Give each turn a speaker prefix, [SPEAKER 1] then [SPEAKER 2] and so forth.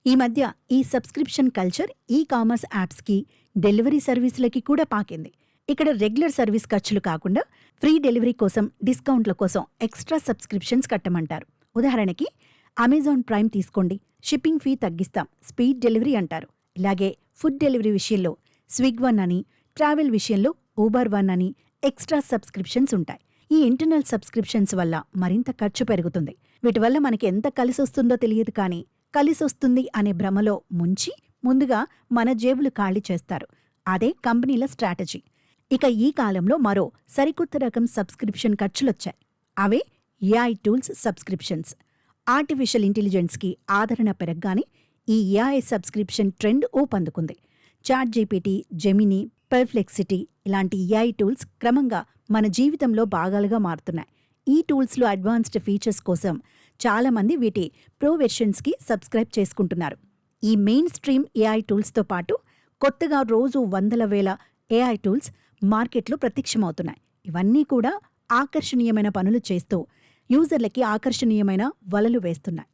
[SPEAKER 1] ఈ మధ్య ఈ సబ్స్క్రిప్షన్ కల్చర్ కామర్స్ యాప్స్కి, డెలివరీ సర్వీసులకి కూడా పాకింది. ఇక్కడ రెగ్యులర్ సర్వీస్ ఖర్చులు కాకుండా ఫ్రీ డెలివరీ కోసం, డిస్కౌంట్ల కోసం ఎక్స్ట్రా సబ్స్క్రిప్షన్స్ కట్టమంటారు. ఉదాహరణకి అమెజాన్ ప్రైమ్ తీసుకోండి, షిప్పింగ్ ఫీ తగ్గిస్తాం, స్పీడ్ డెలివరీ అంటారు. ఇలాగే ఫుడ్ డెలివరీ విషయంలో స్విగ్ వన్ అని, ట్రావెల్ విషయంలో ఊబర్ వన్ అని ఎక్స్ట్రా సబ్స్క్రిప్షన్స్ ఉంటాయి. ఈ ఇంటర్నల్ సబ్స్క్రిప్షన్స్ వల్ల మరింత ఖర్చు పెరుగుతుంది. వీటి వల్ల మనకి ఎంత కలిసొస్తుందో తెలియదు, కానీ కలిసొస్తుంది అనే భ్రమలో ముంచి ముందుగా మన జేబులు ఖాళీ చేస్తారు. అదే కంపెనీల స్ట్రాటజీ. ఇక ఈ కాలంలో మరో సరికొత్త రకం సబ్స్క్రిప్షన్ ఖర్చులొచ్చాయి. అవే ఏఐ టూల్స్ సబ్స్క్రిప్షన్స్. ఆర్టిఫిషియల్ ఇంటెలిజెన్స్కి ఆదరణ పెరగగానే ఈ ఏఐ సబ్స్క్రిప్షన్ ట్రెండ్ ఊపందుకుంది. చాట్ జీపీటీ, జెమినీ, పెర్ప్లెక్సిటీ ఇలాంటి ఏఐ టూల్స్ క్రమంగా మన జీవితంలో భాగాలుగా మారుతున్నాయి. ఈ టూల్స్లో అడ్వాన్స్డ్ ఫీచర్స్ కోసం చాలామంది వీటి ప్రో వెర్షన్స్కి సబ్స్క్రైబ్ చేసుకుంటున్నారు. ఈ మెయిన్ స్ట్రీమ్ ఏఐ టూల్స్తో పాటు కొత్తగా రోజు వందల వేల ఏఐ టూల్స్ మార్కెట్లో ప్రత్యక్షమవుతున్నాయి. ఇవన్నీ కూడా ఆకర్షణీయమైన పనులు చేస్తూ యూజర్లకి ఆకర్షణీయమైన వలలు వేస్తున్నాయి.